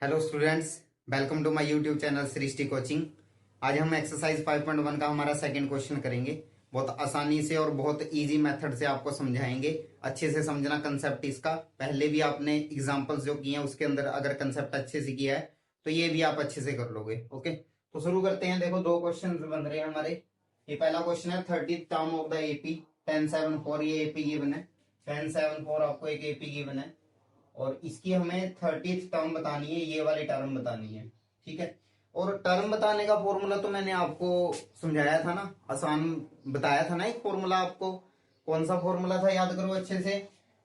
Hello students, welcome to my YouTube channel Srishti coaching. आज हम exercise 5.1 का हमारा सेकंड क्वेश्चन करेंगे। बहुत आसानी से और बहुत इजी मेथड से आपको समझाएंगे। अच्छे से समझना कंसेप्ट इसका। पहले भी आपने एग्जांपल्स जो किए हैं उसके अंदर अगर कंसेप्ट अच्छे से किया है तो ये भी आप अच्छे से कर लोगे। ओके, तो शुरू करते हैं। देखो, दो क्वेश्चन बन रहे हैं हमारे। ये पहला क्वेश्चन है 30th term of the AP 1074। ये एपी गिवन है 1074, आपको एक एपी गिवन है और इसकी हमें 30th टर्म बतानी है, ये वाली टर्म बतानी है। ठीक है, और टर्म बताने का फॉर्मूला तो मैंने आपको समझाया था ना, आसान बताया था ना। एक फॉर्मूला आपको, कौन सा फॉर्मूला था याद करो अच्छे से।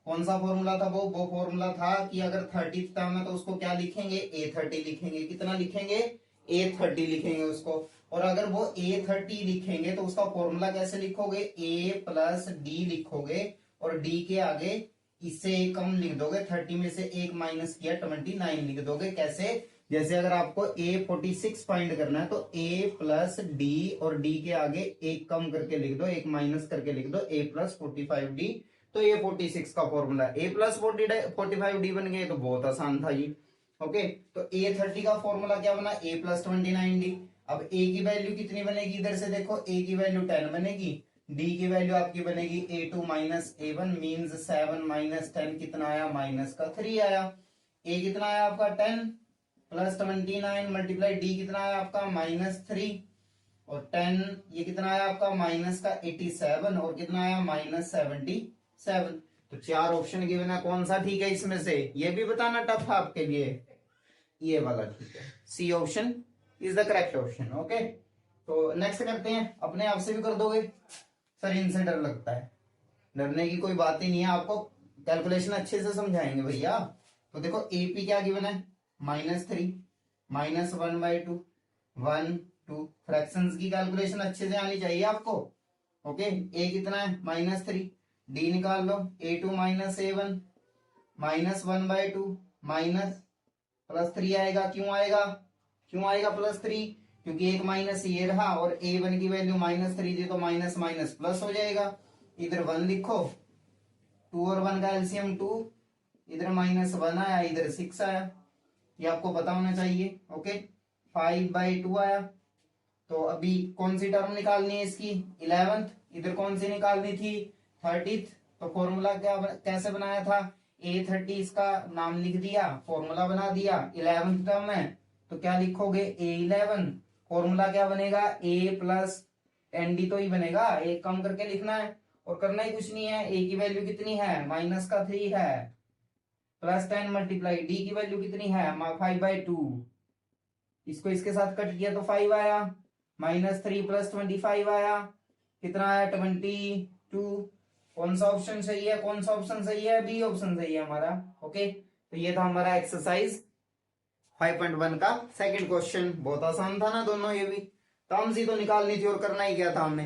कौन सा फॉर्मूला था? वो फॉर्मूला था कि अगर 30th टर्म है तो उसको क्या लिखेंगे? A30 लिखेंगे। कितना लिखेंगे? A30 लिखेंगे उसको। और अगर वो A30 लिखेंगे तो उसका फॉर्मूला कैसे लिखोगे? A+D लिखोगे और D के आगे इससे एक कम लिख दोगे। 30 में से एक माइनस किया 29 लिख दोगे। कैसे? जैसे अगर आपको A46 फाइंड करना है तो A+D और D के आगे एक कम करके लिख दो, एक माइनस करके लिख दो, A+45D। तो A46 का फॉर्मूला A+45D बन गए। तो बहुत आसान था ये। ओके, तो A30 का फॉर्मूला क्या बना? A+29D। अब A की वैल्यू कितनी बनेगी? इधर से देखो, A की वैल्यू 10 बनेगी, डी की वैल्यू आपकी बनेगी A2 minus A1 means 7 minus 10 कितना आया? -3 आया। ए कितना आया आपका? 10 प्लस 29 मल्टीप्लाई डी कितना आया आपका? -3 और 10 ये कितना आया आपका? माइनस का 87 और कितना आया? -77। तो चार ऑप्शन गिवन है, कौन सा ठीक है इसमें से? ये भी बताना टफ है आपके लिए। ये वाला ठीक है, C option is the correct option. Okay, तो नेक्स्ट करते हैं। अपने आप से भी कर दोगे सर? इनसे डर लगता है? डरने की कोई बात ही नहीं है, आपको कैलकुलेशन अच्छे से समझाएंगे भैया। तो देखो, एपी क्या गिवन है? -3 -1/2 1 2। फ्रैक्शंस की कैलकुलेशन अच्छे से आनी चाहिए आपको। ओके, ए कितना है? -3। डी निकाल लो, A2 माइनस A1 -1/2 माइनस +3 आएगा। क्यों आएगा? क्यों आएगा +3? क्योंकि एक माइनस ये रहा और A1 की वैल्यू -3 थी तो माइनस माइनस प्लस हो जाएगा। इधर 1 लिखो, 2 और 1 का एलसीएम 2, इधर -1 आया, इधर 6 आया। ये आपको पता होना चाहिए। ओके, 5/2 आया। तो अभी कौन सी टर्म निकालनी है इसकी? 11th। इधर कौन सी निकालनी थी? 30th। तो फॉर्मूला क्या कैसे बनाया था? A30 इसका नाम लिख दिया, फॉर्मूला बना दिया। 11th टर्म है तो क्या लिखोगे? A11। फॉर्मूला क्या बनेगा? A+ND तो ही बनेगा, एक कम करके लिखना है और करना ही कुछ नहीं है। A की वैल्यू कितनी है? -3 है, +10 मल्टीप्लाई डी की वैल्यू कितनी है? 5/2। इसको इसके साथ कट किया तो 5 आया, -3 + 25 आया, कितना आया? 22। कौन सा ऑप्शन सही है? कौन सा ऑप्शन सही है? बी ऑप्शन सही है हमारा। ओके, तो ये था हमारा एक्सरसाइज 5.1 का सेकंड क्वेश्चन। बहुत आसान था ना दोनों, ये भी टर्म्स ही तो निकालनी थी और करना ही क्या था हमने।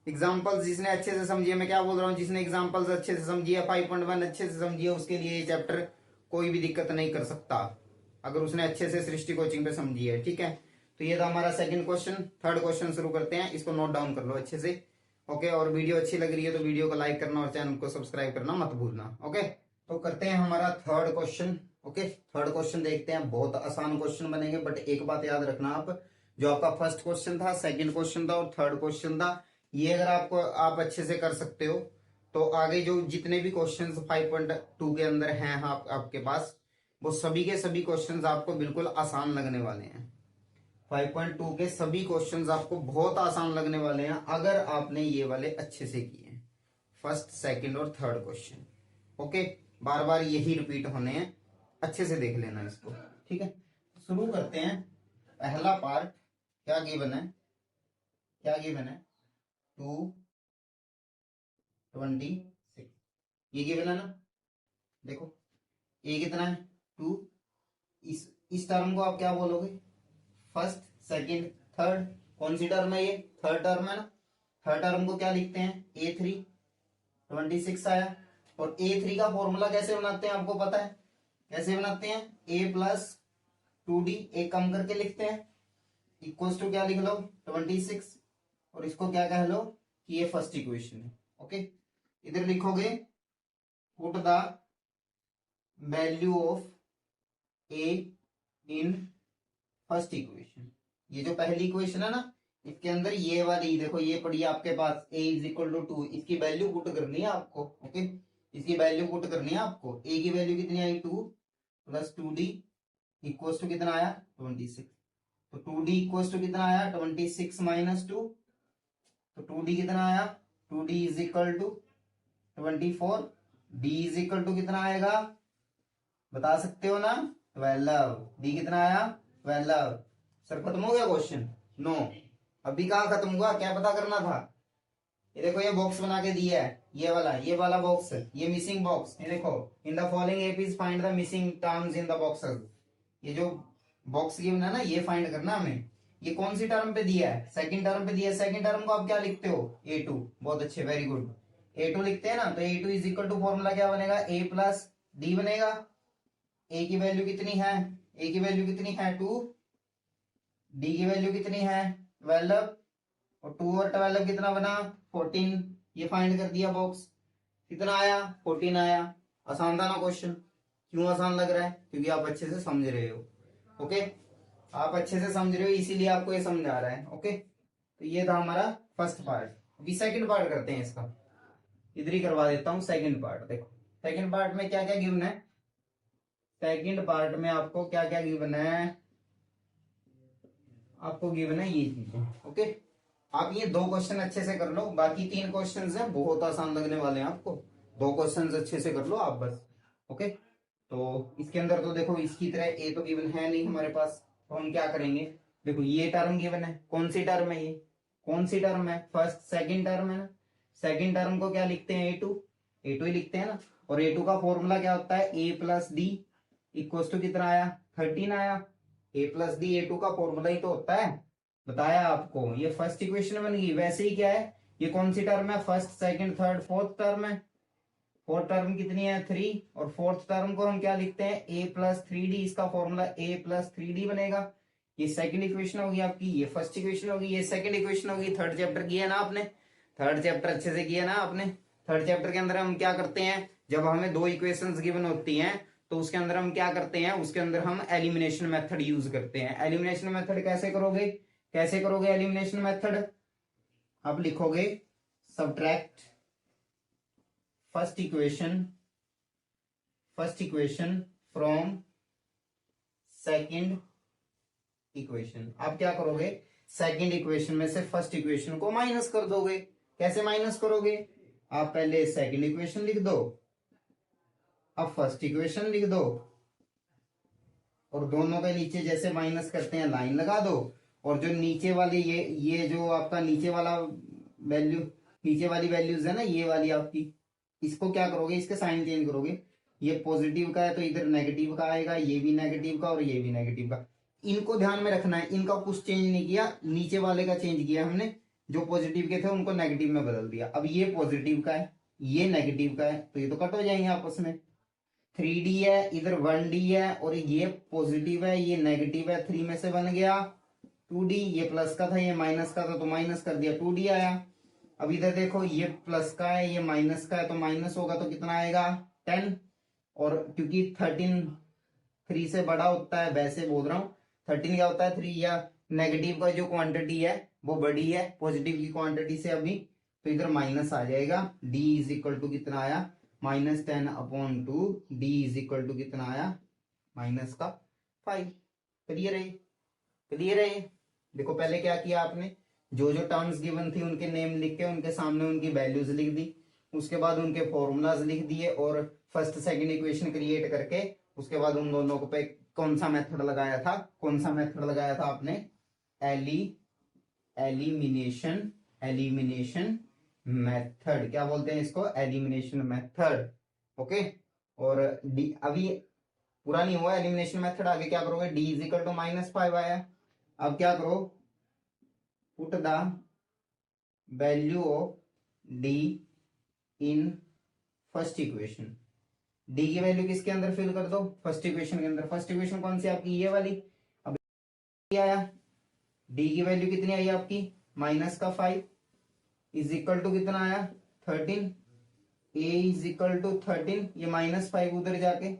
एग्जाम्पल्स जिसने अच्छे से समझी है, मैं क्या बोल रहा हूँ, जिसने एग्जाम्पल्स अच्छे से समझी है, 5.1 अच्छे से समझी है, उसके लिए ये चैप्टर कोई भी दिक्कत नहीं कर सकता अगर उसने अच्छे से सृष्टि कोचिंग पे समझी है। ठीक है, तो ये था हमारा सेकंड क्वेश्चन। थर्ड क्वेश्चन शुरू करते हैं, इसको नोट डाउन कर लो अच्छे से। ओके, और वीडियो अच्छी लग रही है तो वीडियो को लाइक करना और चैनल को सब्सक्राइब करना मत भूलना। ओके, तो करते हैं हमारा third question. Okay, third question देखते हैं। बहुत आसान क्वेश्चन बनेंगे, बट एक बात याद रखना आप, जो आपका फर्स्ट क्वेश्चन था, सेकंड क्वेश्चन था और थर्ड क्वेश्चन था, ये अगर आपको आप अच्छे से कर सकते हो तो आगे जो जितने भी क्वेश्चंस 5.2 के अंदर हैं आपके पास, वो सभी के सभी क्वेश्चंस आपको बिल्कुल आसान लगने वाले हैं। 5.2 के सभी क्वेश्चंस आपको बहुत आसान लगने वाले हैं अगर आपने ये वाले अच्छे से किए हैं, फर्स्ट सेकंड और थर्ड क्वेश्चन। ओके, बार बार यही रिपीट होने हैं, अच्छे से देख लेना इसको। ठीक है, शुरू करते हैं। पहला पार्ट क्या गिवन है? क्या गिवन है? 226 ये गिवन है ना। देखो, ए कितना है? 2। इस टर्म को आप क्या बोलोगे? First, second, third. कौन सी टर्म है ये? थर्ड टर्म है ना। थर्ड टर्म को क्या लिखते हैं? A3। 26 आया। और A3 का फॉर्मूला कैसे बनाते हैं आपको पता है? कैसे बनाते हैं? A+2D एक कम करके लिखते हैं, इक्वल्स टू क्या लिख लो? 26। और इसको क्या कह लो कि ये फर्स्ट इक्वेशन है। ओके, इधर लिखोगे put the value of A in first equation. ये जो पहली इक्वेशन है ना, इसके अंदर ये वाली देखो, ये पड़ी है आपके पास a इज इक्वल टू 2, इसकी वैल्यू पुट करनी है आपको। ओके, इसकी वैल्यू पुट करनी है आपको। a की वैल्यू कितनी आई 2 प्लस 2d इक्वल्स टू कितना आया 26। तो 2d इक्वल्स टू कितना आया 26 माइनस 2। तो 2d कितना आया 2d is equal to 24। d is equal to कितना आएगा बता सकते हो ना 12। d कितना आया 12। सर खत्म हो गया क्वेश्चन? नो, अभी कहाँ खत्म हुआ, क्या पता करना था। ये देखो ये बॉक्स बना के दिया है, ये वाला बॉक्स, ये मिसिंग बॉक्स। ये देखो, in the following APs find the missing terms in the boxes. ये जो बॉक्स गिवन है ना, ये फाइंड करना हमें। ये कौन सी टर्म पे दिया है? सेकंड टर्म पे दिया है। सेकंड टर्म को आप क्या लिखते हो a2। बहुत अच्छे, वेरी गुड। a2 लिखते हैं ना, तो a2 is equal to formula क्या बनेगा a प्लस डी बनेगा। a की वैल्यू कितनी है? a की वैल्यू कितनी है 2, d की वैल्यू कितनी है 12, और 2 और 12 कितना बना 14। ये फाइंड कर दिया बॉक्स, कितना आया 14 आया। आसान था ना क्वेश्चन? क्यों आसान लग रहा है? क्योंकि आप अच्छे से समझ रहे हो। ओके, आप अच्छे से समझ रहे हो, इसीलिए आपको ये समझ आ रहा है। ओके, तो ये था हमारा फर्स्ट पार्ट। अभी सेकंड पार्ट करते हैं इसका, इधर ही करवा देता हूं सेकंड पार्ट। देखो सेकंड पार्ट में क्या क्या गिवन है। सेकंड पार्ट में आपको क्या क्या गिवन है, आपको गिवन है ये चीजें। ओके, आप ये 2 क्वेश्चन अच्छे से कर लो, बाकी 3 क्वेश्चन हैं बहुत आसान लगने वाले हैं आपको। 2 क्वेश्चन अच्छे से कर लो आप बस। ओके, तो इसके अंदर तो देखो इसकी तरह ए तो गिवन है नहीं हमारे पास, तो हम क्या करेंगे। देखो ये टर्म गिवन है, कौन सी टर्म है ये, कौन सी टर्म है, फर्स्ट सेकंड टर्म है ना। सेकंड टर्म को क्या लिखते हैं a2, a2 ही लिखते हैं ना। और a2 का फॉर्मूला क्या होता है a plus D equals to कितना आया 13 आया। a प्लस डी a2 का फॉर्मूला ही तो होता है, बताया आपको। ये फर्स्ट इक्वेशन बन गई। वैसे ही क्या है, ये कौन सी टर्म है, first second third fourth term है। फोर्थ टर्म कितनी है 3, और फोर्थ टर्म को हम क्या लिखते हैं a प्लस 3d, इसका फॉर्मूला a प्लस 3d बनेगा। ये सेकंड इक्वेशन होगी आपकी, ये फर्स्ट इक्वेशन होगी, ये सेकंड इक्वेशन होगी। थर्ड चैप्टर किया ना आपने, थर्ड चैप्टर अच्छे से किया ना आपने। थर्ड चैप्टर के अंदर हम क्या करते हैं, जब हमें 2 इक्वेशंस गिवन होती हैं तो उसके अंदर हम क्या करते हैं, उसके अंदर हम एलिमिनेशन मेथड यूज करते हैं। एलिमिनेशन मेथड कैसे करोगे, कैसे करोगे एलिमिनेशन मेथड? आप लिखोगे subtract first equation from second equation. आप क्या करोगे, सेकंड इक्वेशन में से फर्स्ट इक्वेशन को माइनस कर दोगे। कैसे माइनस करोगे, आप पहले सेकंड इक्वेशन लिख दो, अब फर्स्ट इक्वेशन लिख दो, और दोनों के नीचे जैसे माइनस करते हैं लाइन लगा दो। और जो नीचे वाली ये जो आपका नीचे वाला वैल्यू, नीचे वाली वैल्यूज है ना, ये वाली आपकी, इसको क्या करोगे, इसके साइन चेंज करोगे। ये पॉजिटिव का है तो इधर नेगेटिव का आएगा, ये भी नेगेटिव का और ये भी नेगेटिव का। इनको ध्यान में रखना है, इनका कुछ चेंज नहीं किया, नीचे वाले का चेंज किया हमने। जो पॉजिटिव के थे उनको नेगेटिव में बदल दिया। अब ये पॉजिटिव का है, ये नेगेटिव का है, तो ये तो कट हो जाएंगे आपस में। 3d है, इधर 1d है, और ये पॉजिटिव है ये नेगेटिव है, 3 में से बन गया 2d। ये प्लस का था ये माइनस का था, तो माइनस कर दिया 2d आया। अब इधर देखो ये प्लस का है ये माइनस का है, तो माइनस होगा तो कितना आएगा 10। और क्योंकि 13 3 से बड़ा होता है, वैसे बोल रहा हूँ 13 क्या होता है 3, या नेगेटिव का जो क्वांटिटी है वो बड़ी है पॉजिटिव की क्वांटिटी से अभी, तो इधर माइनस आ जाएगा। d इज इक्वल टू कितना आया -10/2, d इज इक्वल टू कितना आया -5। क्लियर है, क्लियर है। देखो पहले क्या किया आपने, जो जो टर्म्स गिवन थी उनके नेम लिख के उनके सामने उनकी वैल्यूज लिख दी, उसके बाद उनके फॉर्मूलाज लिख दिए, और फर्स्ट सेकंड इक्वेशन क्रिएट करके उसके बाद उन दोनों को पे कौन सा मेथड लगाया था, कौन सा मेथड लगाया था आपने, एलिमिनेशन मेथड। क्या बोलते हैं इसको, एलिमिनेशन मेथड। ओके, और अभी पूरा नहीं हुआ एलिमिनेशन मेथड, आगे क्या करोगे, d इज इक्वल टू -5 आया। अब क्या करो, put the value of d in first equation. d की वैल्यू किसके अंदर फिल कर दो, फर्स्ट इक्वेशन के अंदर। फर्स्ट इक्वेशन कौन सी आपकी, ये वाली। अब आया d की वैल्यू कितनी आई आपकी -5 इज इक्वल टू कितना आया 13। a इज इक्वल टू 13, ये -5 उधर जाके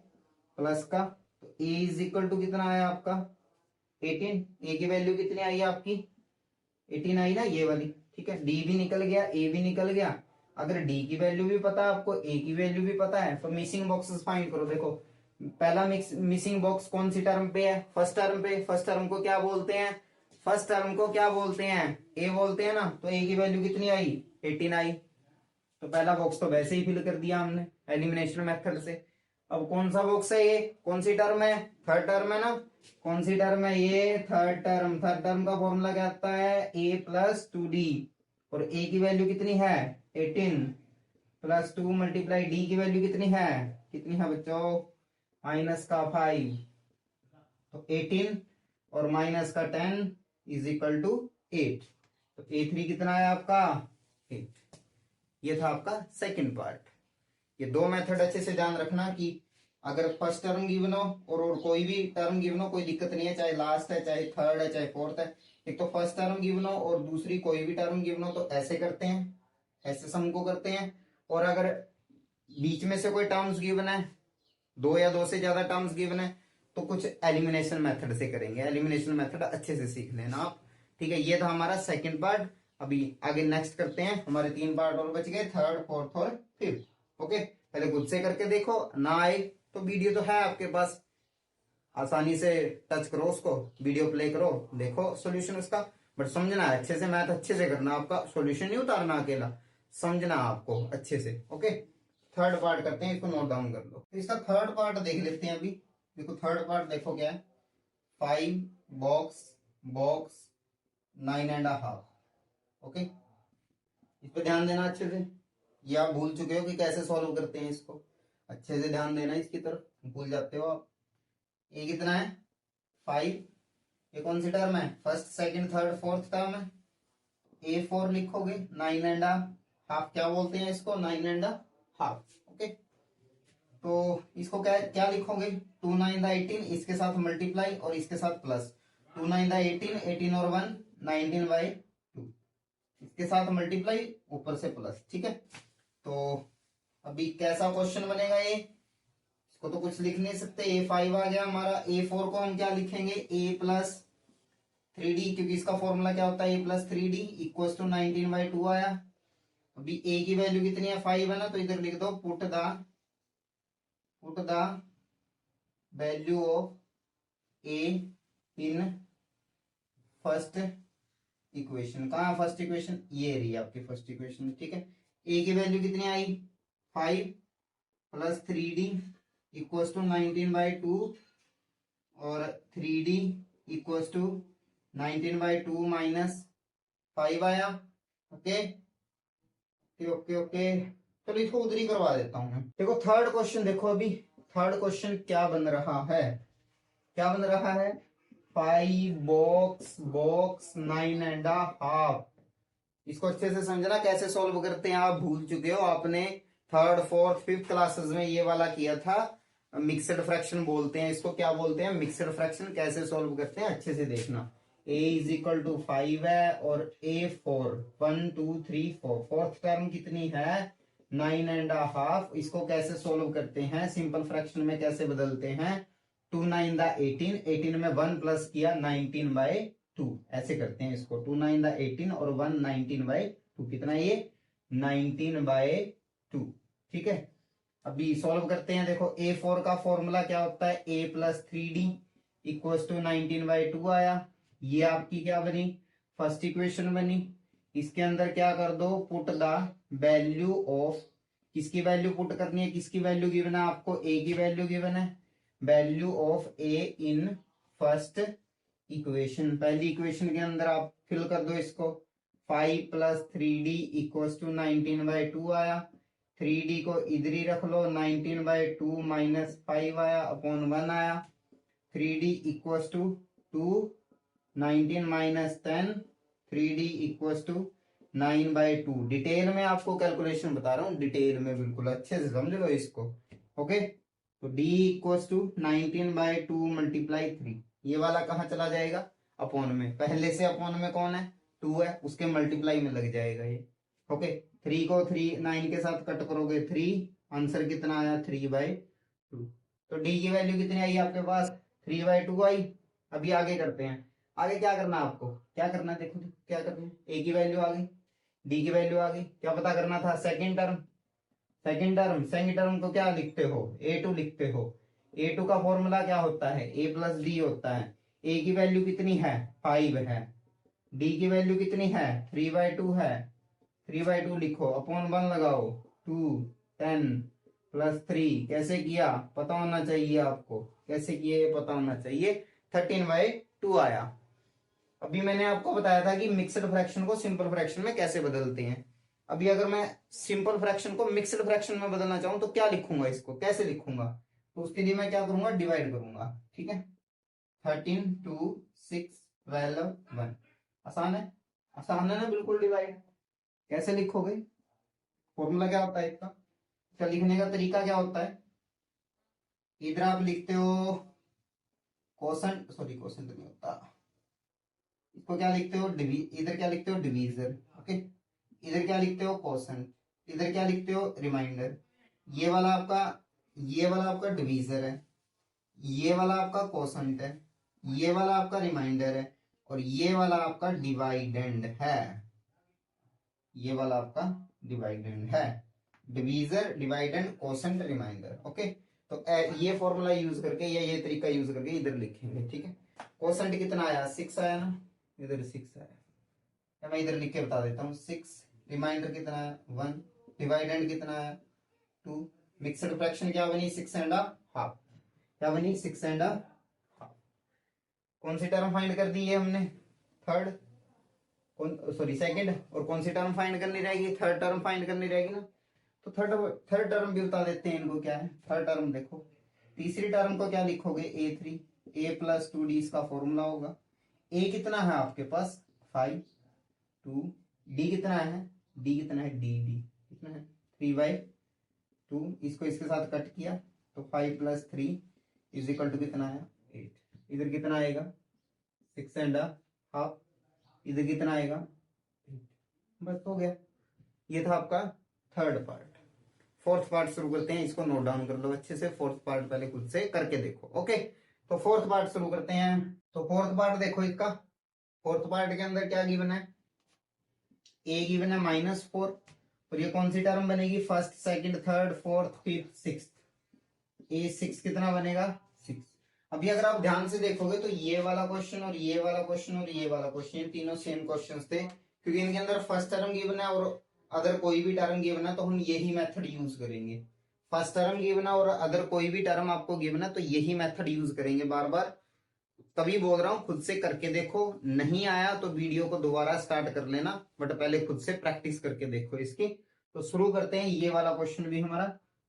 प्लस का, तो ए इज इक्वल टू कितना आया आपका 18। ए की वैल्यू कितनी आई आपकी 18 आई ना, ये वाली। ठीक है, डी भी निकल गया, ए भी निकल गया। अगर डी की वैल्यू भी पता है आपको, ए की वैल्यू भी पता है, तो मिसिंग बॉक्सेस फाइंड करो। देखो पहला मिसिंग बॉक्स कौन सी टर्म पे है, फर्स्ट टर्म पे। फर्स्ट टर्म को क्या बोलते हैं, फर्स्ट टर्म को क्या बोलते हैं, ए बोलते हैं ना। तो ए की वैल्यू कितनी आई 18 आई। तो पहला बॉक्स तो वैसे ही फिल कर दिया हमने एलिमिनेशन मेथड से। अब कौन सा बॉक्स है ये, कौन सी टर्म है, थर्ड टर्म है ना। कौन सी टर्म है ये, थर्ड टर्म। थर्ड टर्म का फॉर्मूला क्या आता है, ए प्लस 2d। और ए की वैल्यू कितनी है 18 प्लस 2 मल्टीप्लाई डी की वैल्यू कितनी है बच्चों, माइनस का 5। तो 18 और माइनस का 10 इज इक्वल टू 8। तो A3 कितना है आपका 8। ये था आपका सेकंड पार्ट। ये दो मेथड अच्छे से ध्यान रखना कि अगर फर्स्ट टर्म गिवन हो और कोई भी टर्म गिवन हो, कोई दिक्कत नहीं है, चाहे लास्ट है, चाहे थर्ड है, चाहे फोर्थ है। एक तो फर्स्ट टर्म गिवन हो और दूसरी कोई भी टर्म गिवन हो तो ऐसे करते हैं, ऐसे सम को करते हैं। और अगर बीच में से कोई टर्म्स गिवन है, दो या दो से ज्यादा टर्म्स गिवन है, तो कुछ एलिमिनेशन मेथड से करेंगे। एलिमिनेशन मेथड अच्छे से सीख लेना आप। ठीक है, ये था हमारा सेकंड पार्ट। अभी आगे नेक्स्ट करते हैं, हमारे 3 पार्ट और बच गए, थर्ड, फोर्थ और फिफ्थ। ओके, पहले खुद से करके देखो, ना आए तो वीडियो तो है आपके पास, आसानी से टच करो उसको, वीडियो प्ले करो, देखो सॉल्यूशन उसका। बट समझना है अच्छे से, मैथ अच्छे से करना, आपका सॉल्यूशन नहीं उतारना अकेला, समझना आपको अच्छे से। ओके, थर्ड पार्ट करते हैं, इसको नोट डाउन कर लो। तो इसका थर्ड पार्ट देख लेते हैं अभी। देखो थर्ड पार्ट देखो क्या है, 5 बॉक्स बॉक्स 9.5। ओके, इस पे ध्यान देना अच्छे से। ये आप भूल चुके हो कि कैसे सॉल्व करते हैं इसको, अच्छे से ध्यान देना इसकी तरफ, भूल जाते हो आप। ये कितना है 5। ये कौन सी टर्म है, first second third fourth term है। A4 लिखोगे, 9.5 क्या बोलते हैं इसको, 9.5। ओके, तो इसको क्या क्या लिखोगे, 2 9 18, इसके साथ मल्टीप्लाई और इसके साथ प्लस। 2 9 18, 18 और 1 19/2, इसके साथ मल्टीप्लाई ऊपर से प्लस। ठीक है, तो अभी कैसा क्वेश्चन बनेगा ये, इसको तो कुछ लिख नहीं सकते। A5 आ गया हमारा। A4 को हम क्या लिखेंगे, A प्लस 3d, क्योंकि इसका फॉर्मूला क्या होता है, A plus 3d equal to 19/2 आया। अभी A की वैल्यू कितनी है 5 है ना, तो इधर लिख दो put the value of A in first equation. कहाँ है फर्स्ट इक्वेशन, ये रही आपकी फर्स्ट इक्वेशन। ठीक है, A की वैल्यू कितनी आई 5 प्लस 3d इक्वल टू 19/2 और 3d इक्वल टू 19/2 माइनस 5 आया। ओके ओके ओके, चलो इसको उधर ही करवा देता हूं मैं। देखो थर्ड क्वेश्चन देखो, अभी थर्ड क्वेश्चन क्या बन रहा है, क्या बन रहा है, 5 बॉक्स बॉक्स 9.5। इसको अच्छे से समझना कैसे सॉल्व करते हैं, आप भूल चुके हो, आपने थर्ड फोर्थ फिफ्थ क्लासेस में ये वाला किया था। मिक्सड फ्रैक्शन बोलते हैं इसको, क्या बोलते हैं, मिक्सड फ्रैक्शन। कैसे सॉल्व करते हैं अच्छे से देखना। A इज इक्वल टू 5 है और A4 1 2 3 4, फोर्थ टर्म कितनी है 9.5। इसको कैसे सॉल्व करते हैं, सिंपल फ्रैक्शन में कैसे बदलते हैं, 2 9 18, 18 में 1 प्लस किया 19/2, ऐसे करते हैं इसको। 2 9 18 और 1 19/2, कितना ये 19/2। ठीक है, अभी सॉल्व करते हैं। देखो A4 का फॉर्मूला क्या होता है, A plus 3d equal to 19/2 आया। ये आपकी क्या बनी, फर्स्ट इक्वेशन बनी। इसके अंदर क्या कर दो, पुट द वैल्यू ऑफ, किसकी वैल्यू पुट करनी है, किसकी वैल्यू गिवन है आपको, A की वैल्यू गिवन है। Value of A in first equation, पहली इक्वेशन के अंदर आप फिल कर दो इसको। 5 प्लस 3d इक्वल टू 19/2 आया। 3d को इधर ही रख लो, 19/2 माइनस 5 आया अपॉन 1 आया। 3d equal to 2, 19 minus 10, 3d equal to 9/2। Detail में आपको कैलकुलेशन बता रहा हूँ, डिटेल में बिल्कुल अच्छे से समझ लो इसको। ओके, तो d इक्वल टू 19/2 मल्टीप्लाई 3, ये वाला कहाँ चला जाएगा, अपॉन में। पहले से अपॉन में कौन है 2 है, उसके मल्टीप्लाई में लग जाएगा ये। ओके, 3 को 3 9 के साथ कट करोगे 3, आंसर कितना आया 3/2। तो डी की वैल्यू कितनी आई आपके पास 3/2 आई। अभी आगे करते हैं। आगे क्या करना है आपको, क्या करना है देखो क्या करना है। ए की वैल्यू आ गई, डी की वैल्यू आ गई, क्या पता करना था सेकंड टर्म। सेकंड टर्म को क्या लिखते हो, A2 लिखते हो। A2 का फॉर्मूला क्या होता है, A प्लस डी होता है। ए की वैल्यू कितनी है 5 है, डी की वैल्यू कितनी है 3/2 है। 3/2 लिखो, अपॉन 1 लगाओ, 2 10 प्लस 3 कैसे किया पता होना चाहिए आपको, कैसे किए ये पता होना चाहिए। 13/2 आया। अभी मैंने आपको बताया था कि मिक्स्ड फ्रैक्शन को सिंपल फ्रैक्शन में कैसे बदलते हैं। अभी अगर मैं सिंपल फ्रैक्शन को मिक्स्ड फ्रैक्शन में बदलना चाहूं तो क्या लिखूंगा, इसको कैसे लिखूंगा, तो उसके लिए मैं क्या करूंगा, डिवाइड करूंगा। ठीक है, 13 2 6 12 1। आसान है, आसान है ना बिल्कुल। डिवाइड कैसे लिखोगे, फॉर्मूला क्या होता है इसका, इसका लिखने का तरीका क्या होता है। इधर आप लिखते हो कोसेंट, सॉरी कोसेंट नहीं होता, इसको क्या लिखते हो इधर क्या लिखते हो डिवीजर। ओके, इधर क्या लिखते हो कोसेंट, इधर क्या लिखते हो रिमाइंडर। ये वाला आपका, ये वाला आपका डिवीजर है, ये वाला आपका कोसेंट है, ये वाला आपका रिमाइंडर है, और ये वाला आपका डिवाइडेंड है। ये वाला आपका डिवाइडेंड है, divisor dividend quotient remainder. Okay, तो ये फॉर्मूला यूज करके या ये तरीका यूज करके इधर लिखेंगे। ठीक है, कोसेंट कितना आया 6 आया ना, इधर 6 आया, या मैं इधर लिख के बता देता हूँ 6। रिमाइंडर कितना है 1, डिवाइडेंड कितना है 2। मिक्सड फ्रैक्शन क्या बनी 6 एंड हाफ, क्या बनी 6 एंड हाफ। कौन सी टर्म फाइंड कर दी है हमने, थर्ड, कौन सॉरी सेकंड, और कौन सी टर्म फाइंड करनी रहेगी, थर्ड टर्म फाइंड करनी रहेगी ना। तो थर्ड टर्म भी बता देते हैं इनको क्या है। थर्ड टर्म देखो, तीसरी टर्म को क्या लिखोगे A3, A प्लस 2D इसका फॉर्मूला होगा। A कितना है आपके पास 5 2, D कितना है, D कितना है D कितना है 3/2। इसको इसके साथ कट किया तो 5 प्लस 3 इज इक्वल टू कितना है 8। इधर कितना आएगा 6 एंड हाफ, इधर कितना आएगा 8। बस हो गया, ये था आपका थर्ड पार्ट। फोर्थ पार्ट शुरू करते हैं, इसको नोट डाउन कर लो अच्छे से। फोर्थ पार्ट पहले खुद से करके देखो। ओके, तो फोर्थ पार्ट शुरू करते हैं। तो फोर्थ पार्ट देखो इसका, फोर्थ पार्ट के अंदर क्या गिवन है, ए गिवन है -4, और ये कौन सी टर्म बनेगी, first second third fourth fifth six. A6 कितना बनेगा 6। अभी अगर आप ध्यान से देखोगे तो ये वाला क्वेश्चन और ये वाला क्वेश्चन और ये वाला क्वेश्चन तीनों सेम क्वेश्चंस थे, क्योंकि इनके अंदर फर्स्ट टर्म गिवन है और अदर कोई भी टर्म गिवन है तो हम यही मेथड यूज करेंगे। फर्स्ट टर्म गिवन है और अदर कोई भी टर्म आपको गिवन है तो यही मेथड यूज करेंगे बार बार। तभी बोल रहा हूं खुद से करके देखो, नहीं आया तो वीडियो को दोबारा स्टार्ट कर लेना, बट पहले खुद से प्रैक्टिस करके देखो इसकी। तो शुरू करते हैं, ये वाला क्वेश्चन भी हमारा।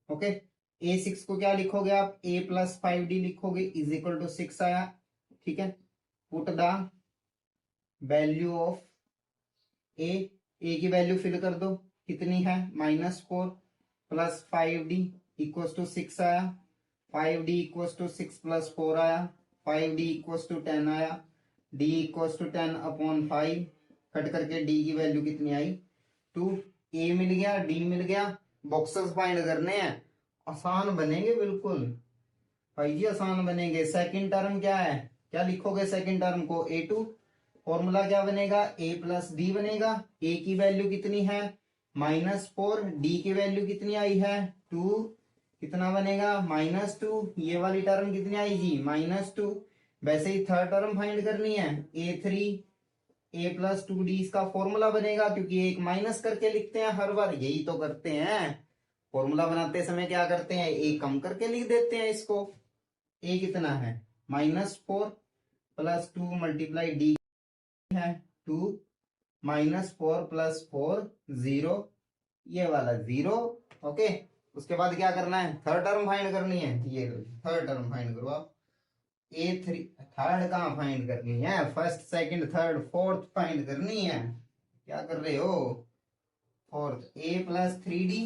ओके, A6 को क्या लिखोगे आप, A प्लस 5D लिखोगे इज इक्वल टू 6 आया। ठीक है, पुट द वैल्यू ऑफ ए की वैल्यू फिल कर दो, कितनी है -4 प्लस 5D इक्वल टू 6 आया। 5D इक्वल टू 6 प्लस 4 आया, 5D इक्वल टू 10 आया, D equal to 10 upon 5, cut करके D की वैल्यू कितनी आई 2। A मिल गया, D मिल गया, बॉक्सेस फाइंड करने हैं, आसान बनेंगे बिल्कुल भाई जी, आसान बनेंगे। सेकंड टर्म क्या है, क्या लिखोगे सेकंड टर्म को A2, फॉर्मूला क्या बनेगा A प्लस डी बनेगा। A की वैल्यू कितनी है -4, D की वैल्यू कितनी आई है 2, कितना बनेगा -2। ये वाली टर्म कितनी आई जी -2। वैसे ही थर्ड टर्म फाइंड करनी है A3, A प्लस 2D इसका फॉर्मूला बनेगा, क्योंकि एक माइनस करके लिखते हैं हर बार, यही तो करते हैं फॉर्मूला बनाते समय, क्या करते हैं एक कम करके लिख देते हैं इसको। A कितना है -4 प्लस 2 मल्टीप्लाई D है 2, -4 प्लस 4 0, ये वाला 0। ओके, उसके बाद क्या करना है, थर्ड टर्म फाइंड करनी है। ये थर्ड टर्म फाइंड करो आप। A3, थर्ड कहाँ फाइंड करनी है, first second third fourth find करनी है, क्या कर रहे हो फोर्थ। A प्लस 3D,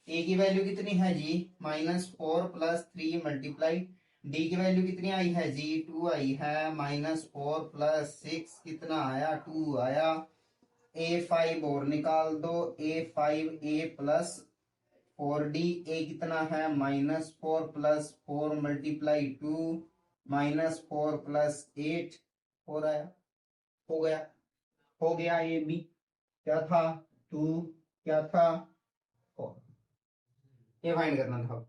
ए की वैल्यू कितनी है जी -4 प्लस 3 मल्टीप्लाई, डी की वैल्यू कितनी आई है जी 2 आई है, -4 प्लस 6 कितना आया 2 आया। A5 और निकाल दो, A5 A प्लस 4d, ए कितना है -4 प्लस 4 मल्टीप्लाई 2 -4 प्लस 8, हो रहा है, हो गया ये भी, क्या था 2, क्या था 4, ये फाइंड करना था।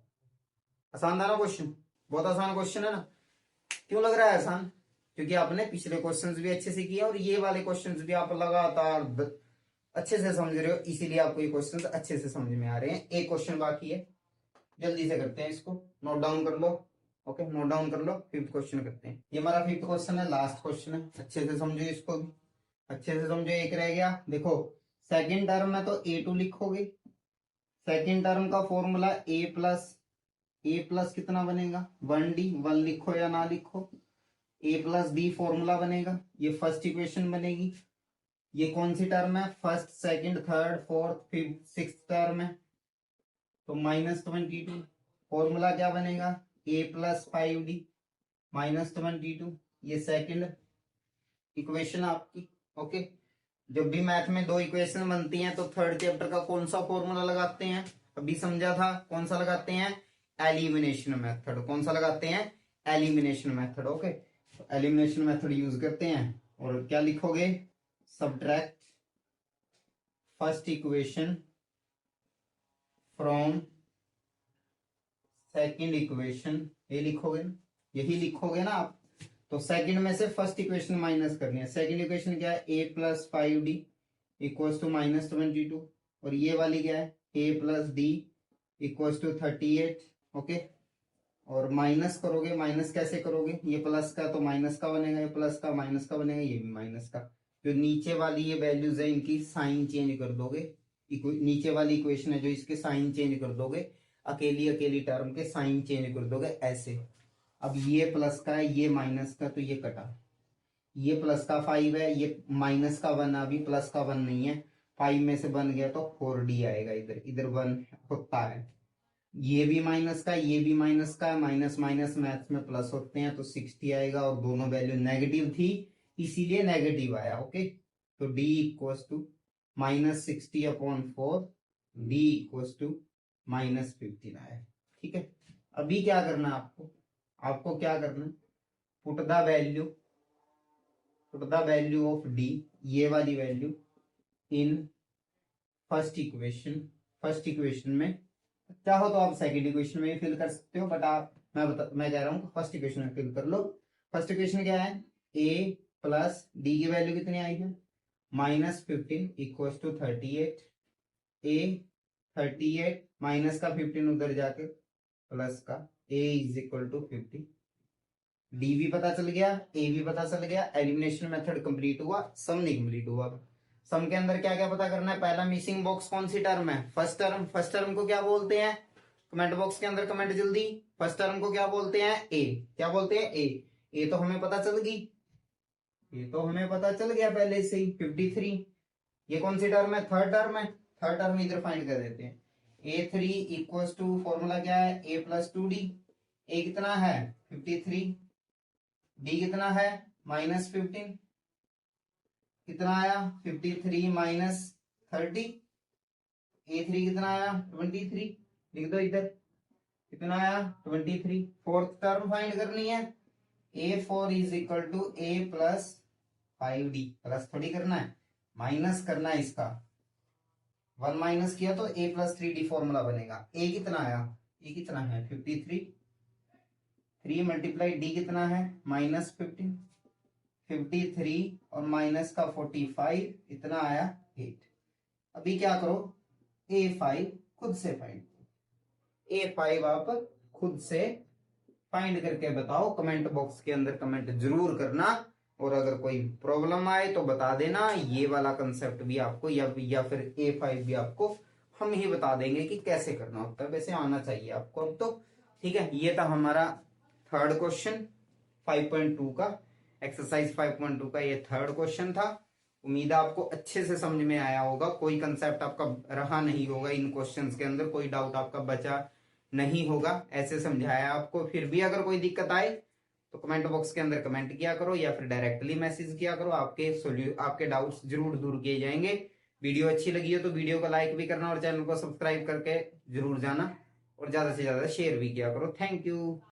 आसान था ना क्वेश्चन, बहुत आसान क्वेश्चन है ना। क्यों लग रहा है आसान? क्योंकि आपने पिछले क्वेश्चंस भी अच्छे से किए और ये वाले क्वेश्चंस भी आप लगातार अच्छे से समझ रहे हो, इसीलिए आपको ये क्वेश्चंस अच्छे से समझ में आ रहे हैं। एक क्वेश्चन बाकी है, जल्दी से करते हैं इसको, नोट डाउन कर लो। ओके, नोट डाउन कर लो, फिफ्थ क्वेश्चन करते हैं। ये हमारा फिफ्थ क्वेश्चन है, लास्ट क्वेश्चन है, अच्छे से समझो इसको भी, अच्छे से समझो। एक रह गया, देखो सेकेंड टर्म में तो a2 लिखोगे, सेकेंड टर्म का फॉर्मूला ए प्लस कितना बनेगा 1d, 1 लिखो या ना लिखो, ए प्लस डी फॉर्मूला बनेगा, ये फर्स्ट इक्वेशन बनेगी। ये कौन सी टर्म है, first second third fourth fifth six term है, तो -22 फॉर्मूला क्या बनेगा, ए प्लस 5d -22, ये सेकंड इक्वेशन आपकी। ओके, जब भी मैथ में दो इक्वेशन बनती हैं तो थर्ड चैप्टर का कौन सा फॉर्मूला लगाते हैं, अभी समझा था, कौन सा लगाते हैं, एलिमिनेशन मेथड। कौन सा लगाते हैं, एलिमिनेशन मेथड। ओके, तो एलिमिनेशन मेथड यूज करते हैं, और क्या लिखोगे, subtract first equation from second equation, ये लिखोगे ना, यही लिखोगे ना आप। तो सेकंड में से फर्स्ट इक्वेशन माइनस करनी है, सेकंड इक्वेशन क्या है, A plus 5d equals to -22, और ये वाली क्या है, A plus D equals to 38। Okay, और माइनस करोगे, माइनस कैसे करोगे, ये प्लस का तो माइनस का बनेगा, ये प्लस का माइनस का बनेगा, ये भी माइनस का। जो नीचे वाली ये वैल्यूज है इनकी साइन चेंज कर दोगे, नीचे वाली इक्वेशन है जो, इसके साइन चेंज कर दोगे, अकेली अकेली टर्म के साइन चेंज कर दोगे ऐसे। अब ये प्लस का है, ये माइनस का, तो ये कटा, ये प्लस का 5 है, ये माइनस का 1, अभी प्लस का 1 नहीं है, 5 में से बन गया तो 4d आएगा, इधर इधर 1 होता है, ये भी माइनस का, ये भी माइनस का, माइनस माइनस मैथ्स में प्लस होते हैं, तो 60 आएगा, और दोनों वैल्यू नेगेटिव थी इसीलिए नेगेटिव आया। ओके, तो d equals to -60/4, d equals to -15 आया। ठीक है, अभी क्या करना है आपको, आपको क्या करना है, put the value of d, ये वाली वैल्यू इन फर्स्ट इक्वेशन में, चाहो तो आप सेकंड इक्वेशन में भी फिल कर सकते हो, बट आप मैं कह रहा हूँ फर्स्ट इक्वेशन में फिल कर लो। फर्स्ट इक्वेशन क्या है, a प्लस डी की वैल्यू कितनी आई है, -15 इक्वल्स टू 38, a 38 माइनस का 15 उधर जाके प्लस का, a is equal to 50, D भी पता चल गया, ए भी पता चल गया, एलिमिनेशन मेथड कंप्लीट हुआ, सम नहीं कंप्लीट हुआ। सम के अंदर क्या क्या पता करना है, पहला मिसिंग बॉक्स कौन सी टर्म है, फर्स्ट टर्म। फर्स्ट टर्म को क्या बोलते हैं, कमेंट बॉक्स के अंदर कमेंट जल्दी, फर्स्ट टर्म को क्या बोलते हैं, ए, क्या बोलते हैं, ए तो हमें पता चल गई, ये तो हमें पता चल गया पहले से ही 53। ये कौन सी टर्म है, थर्ड टर्म है, थर्ड टर्म इधर फाइंड कर देते हैं, a3 इक्वल्स टू फॉर्मूला क्या है, a प्लस 2d, a कितना है 53, d कितना है -15, कितना आया 53 माइनस 30, a3 कितना आया 23, लिख दो इधर, कितना आया 23। फोर्थ टर्म फाइंड करनी है, a4 is equal to a plus 5d, plus थोड़ी करना है, माइनस करना है इसका, 1 माइनस किया तो a प्लस 3d फॉर्मूला बनेगा। a कितना आया, a कितना है 53, 3 मल्टीप्लाई d कितना है -15, 53 और माइनस का 45, इतना आया 8। अभी क्या करो, a5 खुद से फाइंड, a5 आप खुद से फाइंड करके बताओ, कमेंट बॉक्स के अंदर कमेंट जरूर करना, और अगर कोई प्रॉब्लम आए तो बता देना। ये वाला कंसेप्ट भी आपको या फिर a5 भी आपको हम ही बता देंगे कि कैसे करना होता है, वैसे आना चाहिए आपको अब तो। ठीक है, ये था हमारा थर्ड क्वेश्चन 5.2 का, एक्सरसाइज 5.2 का ये थर्ड क्वेश्चन था। उम्मीद है आपको अच्छे से समझ में आया होगा, कोई कंसेप्ट आपका रहा नहीं होगा इन क्वेश्चंस के अंदर, कोई डाउट आपका बचा नहीं होगा, ऐसे समझाया आपको। फिर भी अगर कोई दिक्कत आए तो कमेंट बॉक्स के अंदर कमेंट किया करो, या फिर डायरेक्टली मैसेज किया करो, आपके डाउट्स जरूर दूर किए जाएंगे। वीडियो अच्छी लगी हो तो वीडियो को लाइक भी करना और चैनल को सब्सक्राइब करके जरूर जाना और ज्यादा से ज्यादा शेयर भी किया करो। Thank you.